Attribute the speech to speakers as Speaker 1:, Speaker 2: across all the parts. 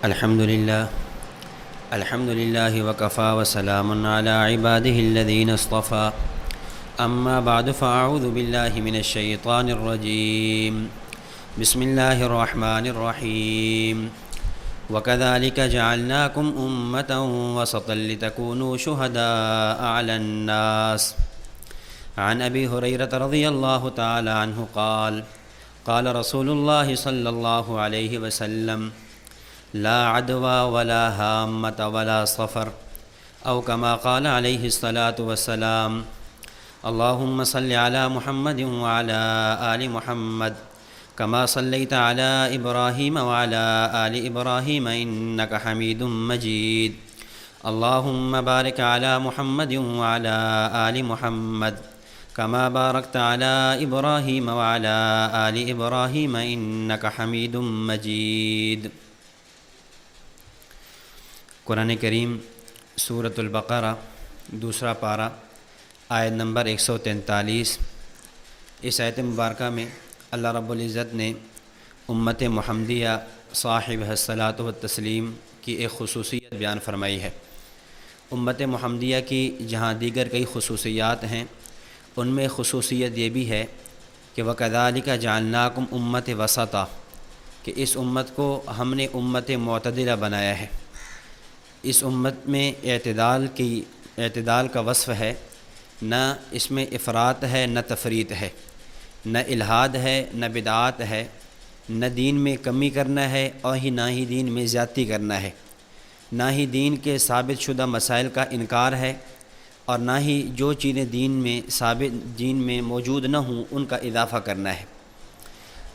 Speaker 1: الحمد للہ وکفى وسلام علی عباده الذین اصطفى اما بعد فاعوذ باللہ من الشیطان الرجیم بسم اللہ الرحمن الرحیم وكذلك جعلناكم أمة وسطا لتكونوا شهداء على الناس عن أبي هريرة رضي الله تعالى عنه قال رسول الله صلى الله عليه وسلم لا عدوى ولا هامة ولا صفر أو كما قال عليه الصلاة والسلام اللهم صل على محمد وعلى آل محمد كما صليت على إبراهيم وعلى آل إبراهيم إنك حميد مجيد اللهم بارك على محمد وعلى آل محمد كما باركت على إبراهيم وعلى آل إبراهيم إنك حميد مجيد۔ قرآن کریم سورۃ البقرہ دوسرا پارہ آیت نمبر 143۔ اس آیت مبارکہ میں اللہ رب العزت نے امت محمدیہ صاحب الصلاۃ والتسلیم کی ایک خصوصیت بیان فرمائی ہے۔ امت محمدیہ کی جہاں دیگر کئی خصوصیات ہیں، ان میں خصوصیت یہ بھی ہے کہ وَكَذَلِكَ جَعَلْنَاكُمْ أُمَّةً وَسَطًا، کہ اس امت کو ہم نے امت معتدلہ بنایا ہے۔ اس امت میں اعتدال کا وصف ہے، نہ اس میں افراط ہے نہ تفریط ہے، نہ الحاد ہے نہ بدعات ہے، نہ دین میں کمی کرنا ہے اور نہ ہی دین میں زیادتی کرنا ہے، نہ ہی دین کے ثابت شدہ مسائل کا انکار ہے، اور نہ ہی جو چیزیں دین میں موجود نہ ہوں ان کا اضافہ کرنا ہے۔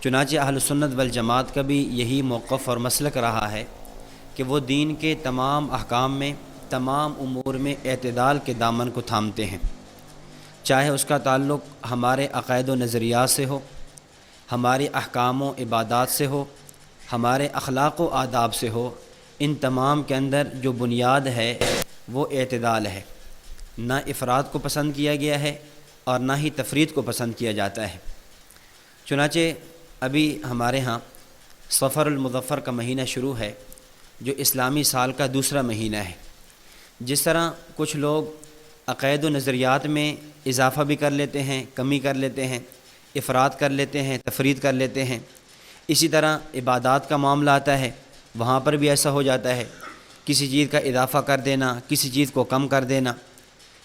Speaker 1: چنانچہ اہل سنت والجماعت کا بھی یہی موقف اور مسلک رہا ہے کہ وہ دین کے تمام احکام میں، تمام امور میں اعتدال کے دامن کو تھامتے ہیں، چاہے اس کا تعلق ہمارے عقائد و نظریات سے ہو، ہمارے احکام و عبادات سے ہو، ہمارے اخلاق و آداب سے ہو، ان تمام کے اندر جو بنیاد ہے وہ اعتدال ہے۔ نہ افراط کو پسند کیا گیا ہے اور نہ ہی تفریط کو پسند کیا جاتا ہے۔ چنانچہ ابھی ہمارے ہاں صفر المظفر کا مہینہ شروع ہے، جو اسلامی سال کا دوسرا مہینہ ہے۔ جس طرح کچھ لوگ عقائد و نظریات میں اضافہ بھی کر لیتے ہیں، کمی کر لیتے ہیں، افراط کر لیتے ہیں، تفریط کر لیتے ہیں، اسی طرح عبادات کا معاملہ آتا ہے، وہاں پر بھی ایسا ہو جاتا ہے، کسی چیز کا اضافہ کر دینا، کسی چیز کو کم کر دینا۔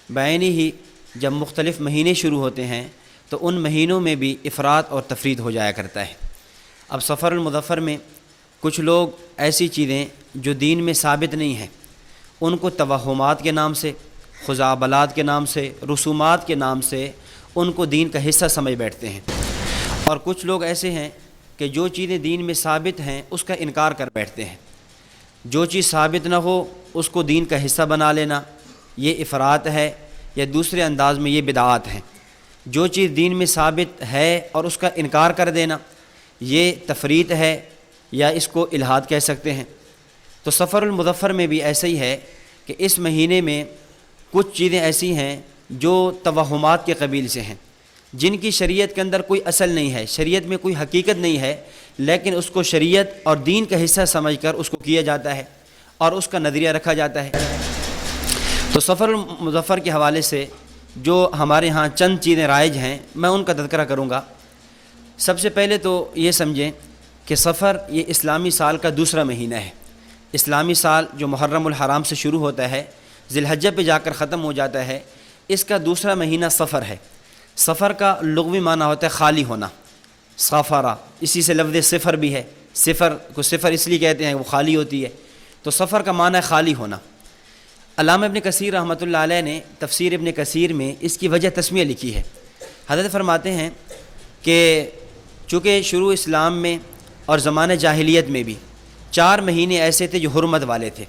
Speaker 1: بعینی ہی جب مختلف مہینے شروع ہوتے ہیں تو ان مہینوں میں بھی افراط اور تفریط ہو جایا کرتا ہے۔ اب صفر المظفر میں کچھ لوگ ایسی چیزیں جو دین میں ثابت نہیں ہیں ان کو توہمات کے نام سے، خزعبلات کے نام سے، رسومات کے نام سے ان کو دین کا حصہ سمجھ بیٹھتے ہیں، اور کچھ لوگ ایسے ہیں کہ جو چیزیں دین میں ثابت ہیں اس کا انکار کر بیٹھتے ہیں۔ جو چیز ثابت نہ ہو اس کو دین کا حصہ بنا لینا، یہ افراط ہے، یا دوسرے انداز میں یہ بدعات ہیں۔ جو چیز دین میں ثابت ہے اور اس کا انکار کر دینا، یہ تفریط ہے، یا اس کو الحاد کہہ سکتے ہیں۔ تو صفر المظفر میں بھی ایسا ہی ہے کہ اس مہینے میں کچھ چیزیں ایسی ہیں جو توہمات کے قبیل سے ہیں، جن کی شریعت کے اندر کوئی اصل نہیں ہے، شریعت میں کوئی حقیقت نہیں ہے، لیکن اس کو شریعت اور دین کا حصہ سمجھ کر اس کو کیا جاتا ہے اور اس کا نظریہ رکھا جاتا ہے۔ تو صفر المظفر کے حوالے سے جو ہمارے ہاں چند چیزیں رائج ہیں میں ان کا تذکرہ کروں گا۔ سب سے پہلے تو یہ سمجھیں کہ صفر یہ اسلامی سال کا دوسرا مہینہ ہے۔ اسلامی سال جو محرم الحرام سے شروع ہوتا ہے، ذی الحجہ پہ جا کر ختم ہو جاتا ہے، اس کا دوسرا مہینہ صفر ہے۔ صفر کا لغوی معنی ہوتا ہے خالی ہونا، صفرہ، اسی سے لفظ صفر بھی ہے، صفر کو صفر اس لیے کہتے ہیں وہ خالی ہوتی ہے، تو صفر کا معنی ہے خالی ہونا۔ علامہ ابن کثیر رحمۃ اللہ علیہ نے تفسیر ابن کثیر میں اس کی وجہ تسمیہ لکھی ہے۔ حضرت فرماتے ہیں کہ چونکہ شروع اسلام میں اور زمانہ جاہلیت میں بھی 4 مہینے ایسے تھے جو حرمت والے تھے،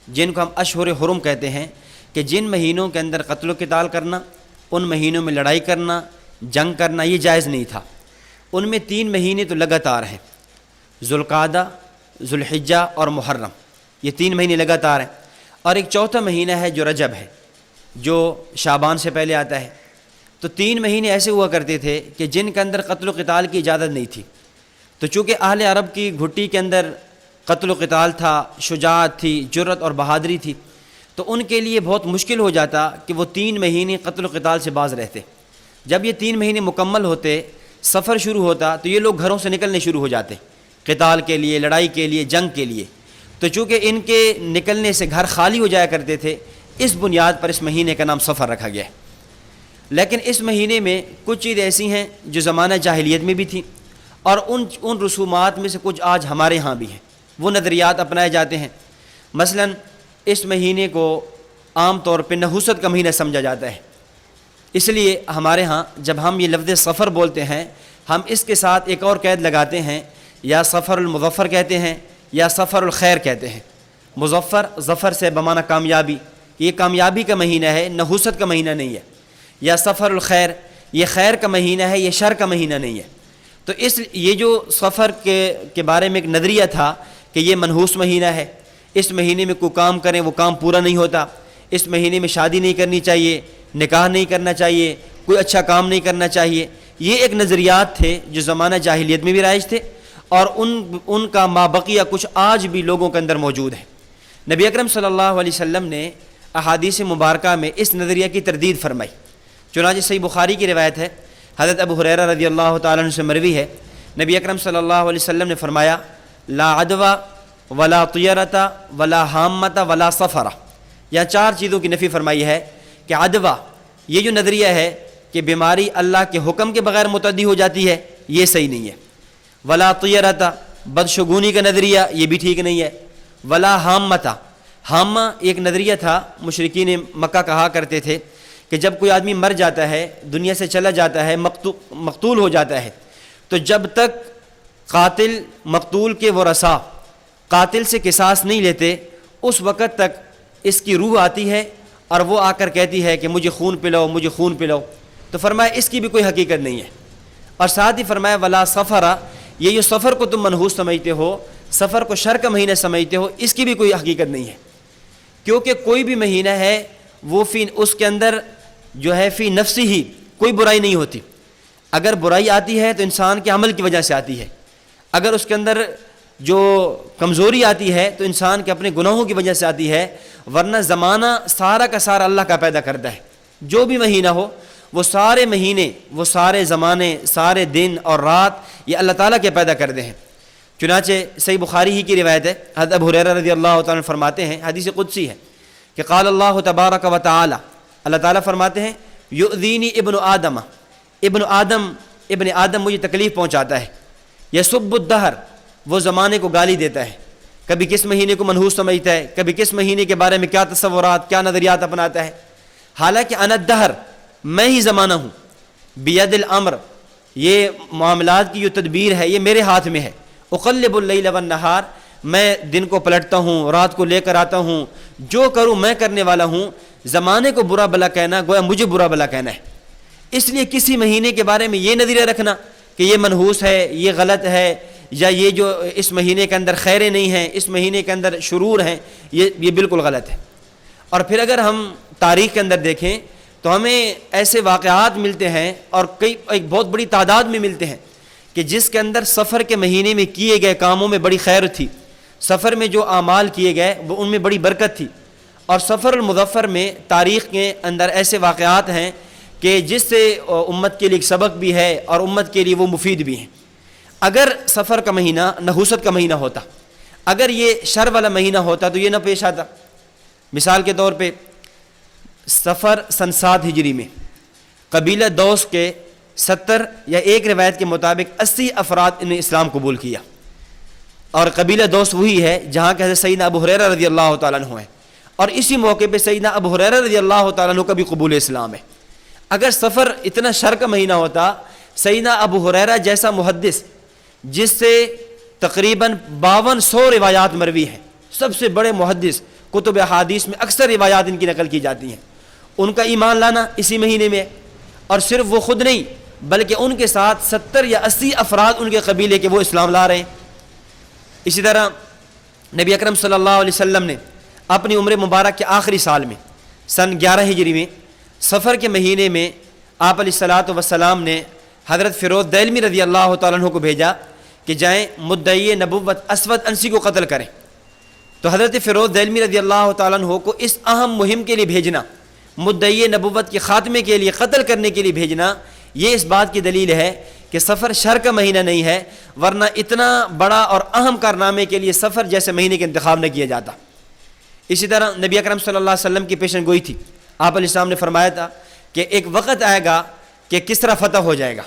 Speaker 1: جن کو ہم اشہر حرم کہتے ہیں، کہ جن مہینوں کے اندر قتل و قتال کرنا، ان مہینوں میں لڑائی کرنا، جنگ کرنا یہ جائز نہیں تھا۔ ان میں 3 مہینے تو لگاتار ہیں، ذوالقعدہ، ذوالحجہ اور محرم، یہ 3 مہینے لگاتار ہیں، اور ایک چوتھا مہینہ ہے جو رجب ہے، جو شعبان سے پہلے آتا ہے۔ تو 3 مہینے ایسے ہوا کرتے تھے کہ جن کے اندر قتل و قتال کی اجازت نہیں تھی۔ تو چونکہ اہل عرب کی گھٹی کے اندر قتل و قتال تھا، شجاعت تھی، جرأت اور بہادری تھی، تو ان کے لیے بہت مشکل ہو جاتا کہ وہ 3 مہینے قتل و قتال سے باز رہتے۔ جب یہ 3 مہینے مکمل ہوتے، سفر شروع ہوتا، تو یہ لوگ گھروں سے نکلنے شروع ہو جاتے قتال کے لیے، لڑائی کے لیے، جنگ کے لیے۔ تو چونکہ ان کے نکلنے سے گھر خالی ہو جایا کرتے تھے، اس بنیاد پر اس مہینے کا نام سفر رکھا گیا ہے۔ لیکن اس مہینے میں کچھ چیزیں ایسی ہیں جو زمانہ جاہلیت میں بھی تھیں، اور ان رسومات میں سے کچھ آج ہمارے ہاں بھی ہیں، وہ نظریات اپنائے جاتے ہیں۔ مثلا اس مہینے کو عام طور پہ نحوست کا مہینہ سمجھا جاتا ہے، اس لیے ہمارے ہاں جب ہم یہ لفظ سفر بولتے ہیں، ہم اس کے ساتھ ایک اور قید لگاتے ہیں، یا سفر المظفر کہتے ہیں یا سفر الخیر کہتے ہیں۔ مظفر ظفر سے بمعنی کامیابی، یہ کامیابی کا مہینہ ہے، نحوست کا مہینہ نہیں ہے۔ یا سفر الخیر، یہ خیر کا مہینہ ہے، یہ شر کا مہینہ نہیں ہے۔ تو یہ جو سفر کے بارے میں ایک نظریہ تھا کہ یہ منحوس مہینہ ہے، اس مہینے میں کوئی کام کریں وہ کام پورا نہیں ہوتا، اس مہینے میں شادی نہیں کرنی چاہیے، نکاح نہیں کرنا چاہیے، کوئی اچھا کام نہیں کرنا چاہیے، یہ ایک نظریات تھے جو زمانہ جاہلیت میں بھی رائج تھے، اور ان کا مابقیہ کچھ آج بھی لوگوں کے اندر موجود ہے۔ نبی اکرم صلی اللہ علیہ وسلم نے احادیث مبارکہ میں اس نظریہ کی تردید فرمائی۔ چنانچہ صحیح بخاری کی روایت ہے، حضرت ابو ہریرہ رضی اللہ تعالیٰ عنہ سے مروی ہے، نبی اکرم صلی اللہ علیہ وسلم نے فرمایا، لا عدوہ ولا طیرۃ ولا حامۃ ولا سفرہ، یا 4 چیزوں کی نفی فرمائی ہے کہ عدوہ، یہ جو نظریہ ہے کہ بیماری اللہ کے حکم کے بغیر متعدی ہو جاتی ہے، یہ صحیح نہیں ہے۔ ولا طیرۃ، بدشگونی کا نظریہ، یہ بھی ٹھیک نہیں ہے۔ ولا حامۃ، حامہ ایک نظریہ تھا، مشرکین مکہ کہا کرتے تھے کہ جب کوئی آدمی مر جاتا ہے، دنیا سے چلا جاتا ہے، مقتول ہو جاتا ہے، تو جب تک قاتل مقتول کے ورثاء قاتل سے قصاص نہیں لیتے، اس وقت تک اس کی روح آتی ہے اور وہ آ کر کہتی ہے کہ مجھے خون پلاؤ، مجھے خون پلاؤ۔ تو فرمایا اس کی بھی کوئی حقیقت نہیں ہے۔ اور ساتھ ہی فرمایا ولا سفرہ، یہ جو سفر کو تم منحوس سمجھتے ہو، سفر کو شر کا مہینہ سمجھتے ہو، اس کی بھی کوئی حقیقت نہیں ہے، کیونکہ کوئی بھی مہینہ ہے وہ اس کے اندر جو ہے فی نفسی ہی کوئی برائی نہیں ہوتی۔ اگر برائی آتی ہے تو انسان کے عمل کی وجہ سے آتی ہے، اگر اس کے اندر جو کمزوری آتی ہے تو انسان کے اپنے گناہوں کی وجہ سے آتی ہے، ورنہ زمانہ سارا کا سارا اللہ کا پیدا کرتا ہے۔ جو بھی مہینہ ہو، وہ سارے مہینے، وہ سارے زمانے، سارے دن اور رات یہ اللہ تعالیٰ کے پیدا کرتے ہیں۔ چنانچہ صحیح بخاری ہی کی روایت ہے، حضرت ابو ہریرہ رضی اللہ تعالیٰ عنہ فرماتے ہیں، حدیث قدسی ہے کہ قال اللہ تبارک و تعالی، اللہ تعالیٰ فرماتے ہیں، یؤذینی ابن آدم، ابن آدم مجھے تکلیف پہنچاتا ہے، یسب الدہر، وہ زمانے کو گالی دیتا ہے، کبھی کس مہینے کو منحوس سمجھتا ہے، کبھی کس مہینے کے بارے میں کیا تصورات، کیا نظریات اپناتا ہے، حالانکہ انا الدہر، میں ہی زمانہ ہوں، بید الامر، یہ معاملات کی جو تدبیر ہے یہ میرے ہاتھ میں ہے، اقلب اللیل والنہار، میں دن کو پلٹتا ہوں، رات کو لے کر آتا ہوں، جو کروں میں کرنے والا ہوں۔ زمانے کو برا بلا کہنا گویا مجھے برا بلا کہنا ہے۔ اس لیے کسی مہینے کے بارے میں یہ نظریہ رکھنا کہ یہ منحوس ہے، یہ غلط ہے، یا یہ جو اس مہینے کے اندر خیریں نہیں ہیں، اس مہینے کے اندر شرور ہیں، یہ بالکل غلط ہے۔ اور پھر اگر ہم تاریخ کے اندر دیکھیں تو ہمیں ایسے واقعات ملتے ہیں، اور ایک بہت بڑی تعداد میں ملتے ہیں کہ جس کے اندر سفر کے مہینے میں کیے گئے کاموں میں بڑی خیر تھی، سفر میں جو اعمال کیے گئے وہ ان میں بڑی برکت تھی۔ اور سفر المظفر میں تاریخ کے اندر ایسے واقعات ہیں کہ جس سے امت کے لیے ایک سبق بھی ہے اور امت کے لیے وہ مفید بھی ہیں۔ اگر سفر کا مہینہ نحوست کا مہینہ ہوتا، اگر یہ شر والا مہینہ ہوتا تو یہ نہ پیش آتا۔ مثال کے طور پہ سفر سن 7 ہجری میں قبیلہ دوس کے 70 یا ایک روایت کے مطابق 80 افراد نے اسلام قبول کیا، اور قبیلہ دوس وہی ہے جہاں کہ حضرت سیدنا ابو ہریرہ رضی اللہ تعالیٰ عنہ ہیں، اور اسی موقع پہ سیدنا ابو ہریرہ رضی اللہ تعالیٰ عنہ کا بھی قبول اسلام ہے۔ اگر سفر اتنا شر کا مہینہ ہوتا، سیدنا ابو ہریرہ جیسا محدث جس سے تقریباً 5200 روایات مروی ہیں، سب سے بڑے محدث، کتب احادیث میں اکثر روایات ان کی نقل کی جاتی ہیں، ان کا ایمان لانا اسی مہینے میں، اور صرف وہ خود نہیں بلکہ ان کے ساتھ 70 یا 80 افراد ان کے قبیلے کے وہ اسلام لا رہے ہیں۔ اسی طرح نبی اکرم صلی اللہ علیہ وسلم نے اپنی عمر مبارک کے آخری سال میں سن 11 ہجری میں سفر کے مہینے میں آپ علیہ الصلاۃ والسلام نے حضرت فیروز دیلمی رضی اللہ تعالیٰ عنہ کو بھیجا کہ جائیں مدعی نبوت اسود انسی کو قتل کریں. تو حضرت فیروز دہلوی رضی اللہ تعالیٰ عنہ کو اس اہم مہم کے لیے بھیجنا، مدعی نبوت کے خاتمے کے لیے قتل کرنے کے لیے بھیجنا، یہ اس بات کی دلیل ہے کہ صفر شر کا مہینہ نہیں ہے، ورنہ اتنا بڑا اور اہم کارنامے کے لیے صفر جیسے مہینے کا انتخاب نہ کیا جاتا. اسی طرح نبی اکرم صلی اللہ علیہ وسلم کی پیشن گوئی تھی. آپ علیہ السلام نے فرمایا تھا کہ ایک وقت آئے گا کہ کسریٰ فتح ہو جائے گا.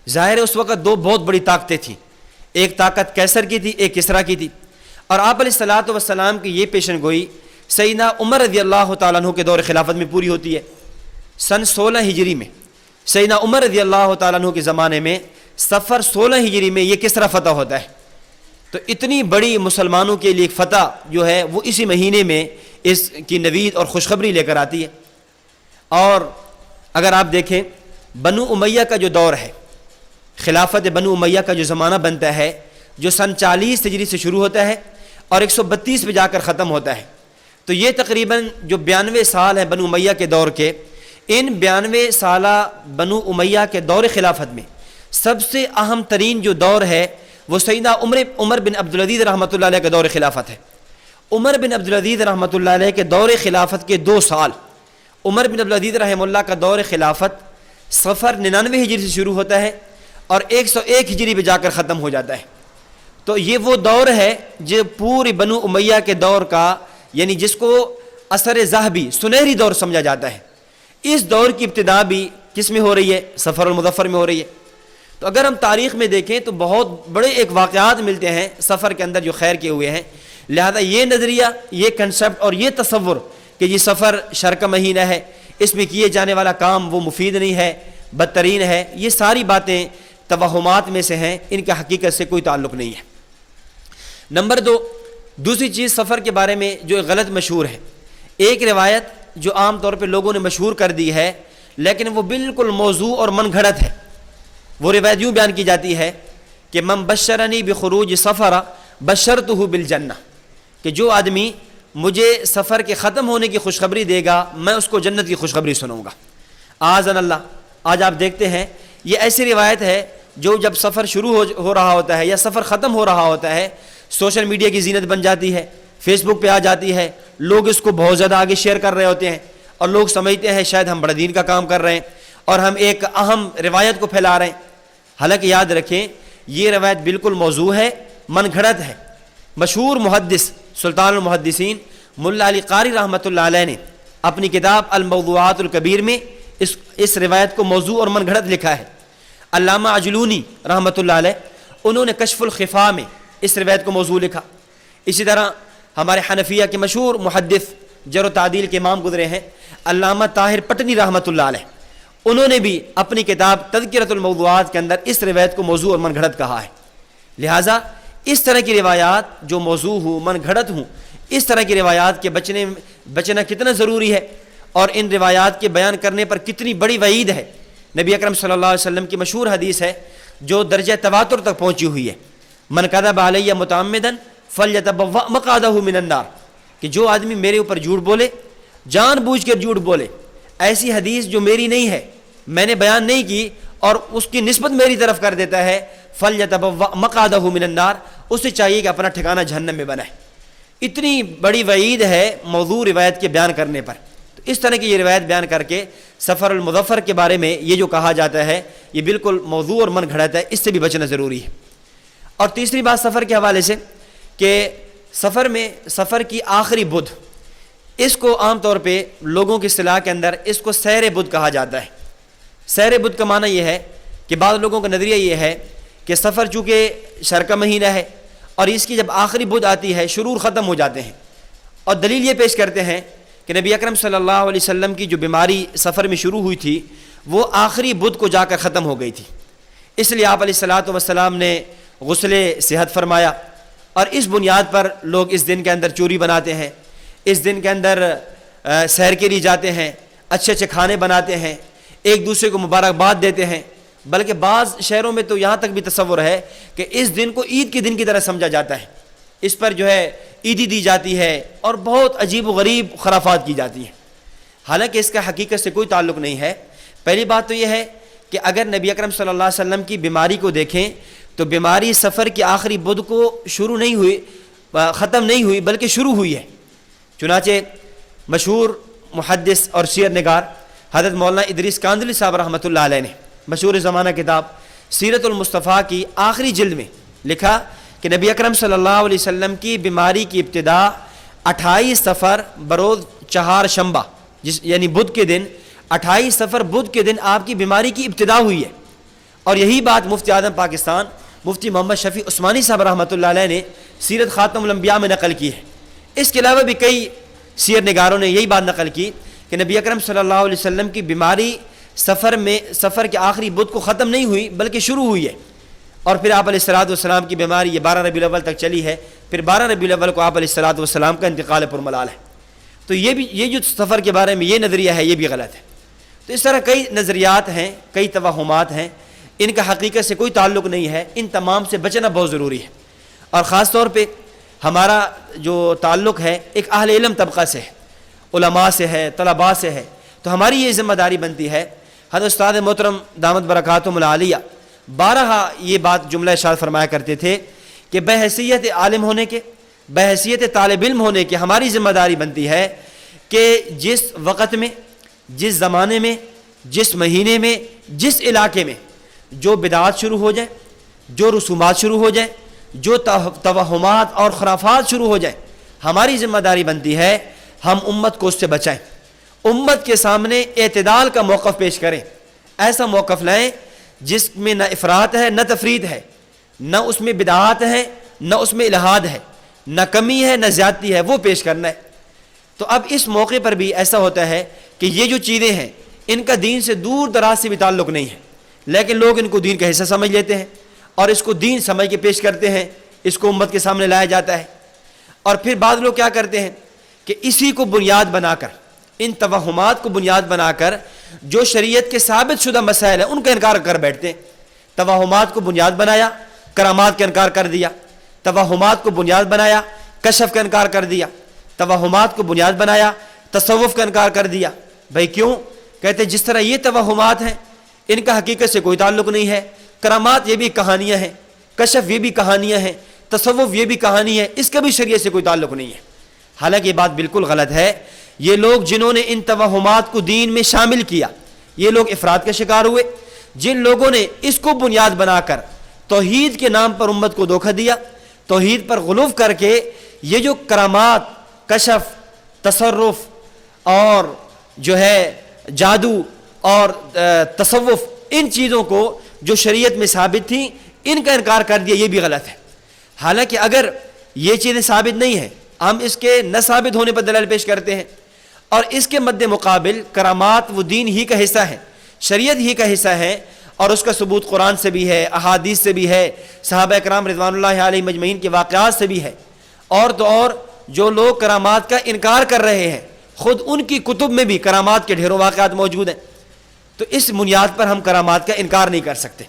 Speaker 1: ظاہر ہے اس وقت دو بہت بڑی طاقتیں تھیں، ایک طاقت قیصر کی تھی، ایک کسریٰ کی تھی. اور آپ علیہ السلام کی یہ پیشن گوئی سیدنا عمر رضی اللہ تعالیٰ عنہ کے دور خلافت میں پوری ہوتی ہے. سن 16 ہجری میں سیدنا عمر رضی اللہ تعالیٰ عنہ کے زمانے میں صفر 16 ہجری میں یہ کسریٰ فتح ہوتا ہے. تو اتنی بڑی مسلمانوں کے لیے فتح جو ہے وہ اسی مہینے میں اس کی نوید اور خوشخبری لے کر آتی ہے. اور اگر آپ دیکھیں بنو امیہ کا جو دور ہے، خلافت بنو امیہ کا جو زمانہ بنتا ہے، جو سن 40 ہجری سے شروع ہوتا ہے اور 132 پہ جا کر ختم ہوتا ہے، تو یہ تقریباً جو 92 سال ہیں بنو امیہ کے دور کے، ان 92 سالہ بنو امیہ کے دور خلافت میں سب سے اہم ترین جو دور ہے وہ سیدنا عمر بن عبدالعزیز رحمۃ اللہ علیہ کے دور خلافت ہے. عمر بن عبدالعزیز رحمۃ اللہ علیہ کے دور خلافت کے 2 سال، عمر بن عبدالعزیز رحمہ اللہ کا دور خلافت صفر 99 ہجری سے شروع ہوتا ہے اور 101 ہجری پہ جا کر ختم ہو جاتا ہے. تو یہ وہ دور ہے جو پوری بنو امیہ کے دور کا، یعنی جس کو اثر ذہبی سنہری دور سمجھا جاتا ہے. اس دور کی ابتدا بھی کس میں ہو رہی ہے؟ صفر المظفر میں ہو رہی ہے. تو اگر ہم تاریخ میں دیکھیں تو بہت بڑے ایک واقعات ملتے ہیں صفر کے اندر جو خیر کے ہوئے ہیں. لہذا یہ نظریہ، یہ کنسپٹ اور یہ تصور کہ یہ صفر شر کا مہینہ ہے، اس میں کیے جانے والا کام وہ مفید نہیں ہے، بدترین ہے، یہ ساری باتیں توہمات میں سے ہیں، ان کا حقیقت سے کوئی تعلق نہیں ہے. نمبر 2، دوسری چیز صفر کے بارے میں جو غلط مشہور ہے، ایک روایت جو عام طور پہ لوگوں نے مشہور کر دی ہے لیکن وہ بالکل موضوع اور من گھڑت ہے. وہ روایت یوں بیان کی جاتی ہے کہ من بشرنی بخروج صفر بشرتہ بالجنہ، کہ جو آدمی مجھے صفر کے ختم ہونے کی خوشخبری دے گا میں اس کو جنت کی خوشخبری سنوں گا. اعاذنا اللہ. آج آپ دیکھتے ہیں یہ ایسی روایت ہے جو جب سفر شروع ہو رہا ہوتا ہے یا سفر ختم ہو رہا ہوتا ہے، سوشل میڈیا کی زینت بن جاتی ہے، فیس بک پہ آ جاتی ہے، لوگ اس کو بہت زیادہ آگے شیئر کر رہے ہوتے ہیں اور لوگ سمجھتے ہیں شاید ہم بڑے دین کا کام کر رہے ہیں اور ہم ایک اہم روایت کو پھیلا رہے ہیں. حالانکہ یاد رکھیں یہ روایت بالکل موضوع ہے، من گھڑت ہے. مشہور محدث سلطان المحدثین ملا علی قاری رحمۃ اللہ علیہ نے اپنی کتاب الموضوعات الکبیر میں اس روایت کو موضوع اور من گھڑت لکھا ہے. علامہ عجلونی رحمۃ اللہ علیہ انہوں نے کشف الخفاء میں اس روایت کو موضوع لکھا. اسی طرح ہمارے حنفیہ کے مشہور محدث جرح و تعدیل کے امام گزرے ہیں علامہ طاہر پٹنی رحمۃ اللہ علیہ، انہوں نے بھی اپنی کتاب تذکرۃ الموضوعات کے اندر اس روایت کو موضوع اور من گھڑت کہا ہے. لہٰذا اس طرح کی روایات جو موضوع ہوں، من گھڑت ہوں، اس طرح کی روایات کے بچنا کتنا ضروری ہے اور ان روایات کے بیان کرنے پر کتنی بڑی وعید ہے. نبی اکرم صلی اللہ علیہ وسلم کی مشہور حدیث ہے جو درجہ تواتر تک پہنچی ہوئی ہے، من کذب علی متعمدا فلیتبوأ مقعدہ من النار، کہ جو آدمی میرے اوپر جھوٹ بولے، جان بوجھ کر جھوٹ بولے، ایسی حدیث جو میری نہیں ہے، میں نے بیان نہیں کی اور اس کی نسبت میری طرف کر دیتا ہے، فلیتبوأ مقعدہ من النار، اسے چاہیے کہ اپنا ٹھکانہ جہنم میں بنائے. اتنی بڑی وعید ہے موضوع روایت کے بیان کرنے پر. تو اس طرح کی یہ روایت بیان کر کے صفر المظفر کے بارے میں یہ جو کہا جاتا ہے یہ بالکل موضوع اور من گھڑت ہے، اس سے بھی بچنا ضروری ہے. اور تیسری بات سفر کے حوالے سے کہ سفر کی آخری بدھ، اس کو عام طور پہ لوگوں کی اصطلاح کے اندر اس کو سیر بدھ کہا جاتا ہے. سیر بدھ کا معنی یہ ہے کہ بعض لوگوں کا نظریہ یہ ہے کہ سفر چونکہ شر کا مہینہ ہے اور اس کی جب آخری بدھ آتی ہے شرور ختم ہو جاتے ہیں، اور دلیل یہ پیش کرتے ہیں کہ نبی اکرم صلی اللہ علیہ وسلم کی جو بیماری سفر میں شروع ہوئی تھی وہ آخری بدھ کو جا کر ختم ہو گئی تھی. اس لیے آپ علیہ الصلوۃ والسلام نے غسل صحت فرمایا اور اس بنیاد پر لوگ اس دن کے اندر چوری بناتے ہیں، اس دن کے اندر سیر کے لیے جاتے ہیں، اچھے اچھے کھانے بناتے ہیں، ایک دوسرے کو مبارکباد دیتے ہیں. بلکہ بعض شہروں میں تو یہاں تک بھی تصور ہے کہ اس دن کو عید کے دن کی طرح سمجھا جاتا ہے، اس پر جو ہے عیدی دی جاتی ہے اور بہت عجیب و غریب خرافات کی جاتی ہیں. حالانکہ اس کا حقیقت سے کوئی تعلق نہیں ہے. پہلی بات تو یہ ہے کہ اگر نبی اکرم صلی اللہ علیہ وسلم کی بیماری کو دیکھیں تو بیماری سفر کی آخری بدھ کو شروع نہیں ہوئی، ختم نہیں ہوئی بلکہ شروع ہوئی ہے۔ چنانچہ مشہور محدث اور سیر نگار حضرت مولانا ادریس کاندلی صاحب رحمۃ اللہ علیہ نے مشہور زمانہ کتاب سیرت المصطفیٰ کی آخری جلد میں لکھا کہ نبی اکرم صلی اللہ علیہ وسلم کی بیماری کی ابتدا 28 صفر بروز چہار شنبہ، یعنی بدھ کے دن 28 صفر بدھ کے دن آپ کی بیماری کی ابتدا ہوئی ہے۔ اور یہی بات مفتی اعظم پاکستان مفتی محمد شفیع عثمانی صاحب رحمۃ اللہ علیہ نے سیرت خاتم الانبیاء میں نقل کی ہے۔ اس کے علاوہ بھی کئی سیر نگاروں نے یہی بات نقل کی کہ نبی اکرم صلی اللہ علیہ وسلم کی بیماری سفر کے آخری بدھ کو ختم نہیں ہوئی بلکہ شروع ہوئی ہے، اور پھر آپ علیہ السلام کی بیماری یہ 12 ربیع الاول تک چلی ہے، پھر 12 ربیع الاول کو آپ علیہ السلام کا انتقال پرملال ہے۔ تو یہ جو سفر کے بارے میں یہ نظریہ ہے یہ بھی غلط ہے۔ تو اس طرح کئی نظریات ہیں، کئی توہمات ہیں، ان کا حقیقت سے کوئی تعلق نہیں ہے، ان تمام سے بچنا بہت ضروری ہے۔ اور خاص طور پہ ہمارا جو تعلق ہے ایک اہل علم طبقہ سے ہے، علماء سے ہے، طلباء سے ہے، تو ہماری یہ ذمہ داری بنتی ہے۔ حضرت استاد محترم دامت برکاتہم العالیہ بارہا یہ بات جملہ ارشاد فرمایا کرتے تھے کہ بحیثیت عالم ہونے کے، بحیثیت طالب علم ہونے کے ہماری ذمہ داری بنتی ہے کہ جس وقت میں، جس زمانے میں، جس مہینے میں، جس علاقے میں جو بدعات شروع ہو جائیں، جو رسومات شروع ہو جائیں، جو توہمات اور خرافات شروع ہو جائیں، ہماری ذمہ داری بنتی ہے ہم امت کو اس سے بچائیں، امت کے سامنے اعتدال کا موقف پیش کریں، ایسا موقف لائیں جس میں نہ افراط ہے نہ تفرید ہے، نہ اس میں بدعات ہے نہ اس میں الحاد ہے، نہ کمی ہے نہ زیادتی ہے، وہ پیش کرنا ہے۔ تو اب اس موقع پر بھی ایسا ہوتا ہے کہ یہ جو چیزیں ہیں ان کا دین سے دور دراز سے بھی تعلق نہیں ہے، لیکن لوگ ان کو دین کا حصہ سمجھ لیتے ہیں اور اس کو دین سمجھ کے پیش کرتے ہیں، اس کو امت کے سامنے لایا جاتا ہے۔ اور پھر بعض لوگ کیا کرتے ہیں کہ اسی کو بنیاد بنا کر، ان توہمات کو بنیاد بنا کر جو شریعت کے ثابت شدہ مسائل ہیں ان کا انکار کر بیٹھتے ہیں۔ توہمات کو بنیاد بنایا، کرامات کا انکار کر دیا، توہمات کو بنیاد بنایا، کشف کا انکار کر دیا، توہمات کو بنیاد بنایا، تصوف کا انکار کر دیا۔ بھائی کیوں؟ کہتے جس طرح یہ توہمات ہیں ان کا حقیقت سے کوئی تعلق نہیں ہے، کرامات یہ بھی کہانیاں ہیں، کشف یہ بھی کہانیاں ہیں، تصوف یہ بھی کہانی ہے، اس کا بھی شریعت سے کوئی تعلق نہیں ہے۔ حالانکہ یہ بات بالکل غلط ہے۔ یہ لوگ جنہوں نے ان توہمات کو دین میں شامل کیا، یہ لوگ افراد کا شکار ہوئے۔ جن لوگوں نے اس کو بنیاد بنا کر توحید کے نام پر امت کو دھوکہ دیا، توحید پر غلو کر کے یہ جو کرامات، کشف، تصرف اور جو ہے جادو اور تصوف، ان چیزوں کو جو شریعت میں ثابت تھیں ان کا انکار کر دیا، یہ بھی غلط ہے۔ حالانکہ اگر یہ چیزیں ثابت نہیں ہیں، ہم اس کے نہ ثابت ہونے پر دلائل پیش کرتے ہیں، اور اس کے مد مقابل کرامات وہ دین ہی کا حصہ ہیں، شریعت ہی کا حصہ ہے، اور اس کا ثبوت قرآن سے بھی ہے، احادیث سے بھی ہے، صحابہ کرام رضوان اللہ علیہ مجمعین کے واقعات سے بھی ہے۔ اور تو اور جو لوگ کرامات کا انکار کر رہے ہیں خود ان کی کتب میں بھی کرامات کے ڈھیروں واقعات موجود ہیں، تو اس بنیاد پر ہم کرامات کا انکار نہیں کر سکتے۔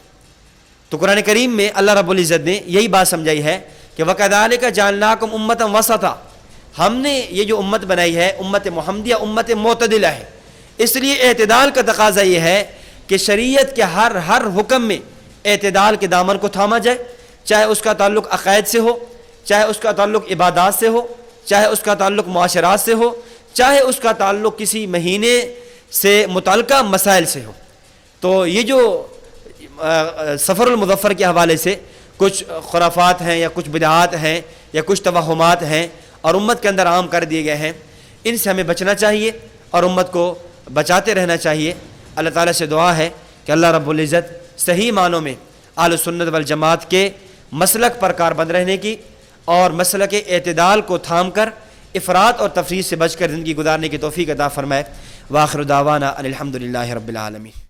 Speaker 1: تو قرآن کریم میں اللہ رب العزت نے یہی بات سمجھائی ہے کہ وَكَذَلِكَ جَعَلْنَاكُمْ أُمَّةً وَسَطًا، ہم نے یہ جو امت بنائی ہے امت محمدیہ، امت معتدلہ ہے، اس لیے اعتدال کا تقاضا یہ ہے کہ شریعت کے ہر حکم میں اعتدال کے دامن کو تھاما جائے، چاہے اس کا تعلق عقائد سے ہو، چاہے اس کا تعلق عبادات سے ہو، چاہے اس کا تعلق معاشرات سے ہو، چاہے اس کا تعلق کسی مہینے سے متعلقہ مسائل سے ہو۔ تو یہ جو سفر المظفر کے حوالے سے کچھ خرافات ہیں یا کچھ بدعات ہیں یا کچھ توہمات ہیں اور امت کے اندر عام کر دیے گئے ہیں، ان سے ہمیں بچنا چاہیے اور امت کو بچاتے رہنا چاہیے۔ اللہ تعالیٰ سے دعا ہے کہ اللہ رب العزت صحیح معنوں میں اہل سنت والجماعت کے مسلک پر کاربند رہنے کی اور مسلک اعتدال کو تھام کر افراط اور تفریط سے بچ کر زندگی گزارنے کی توفیق عطا فرمائے۔ وآخر دعوانا ان الحمد للہ رب العالمین۔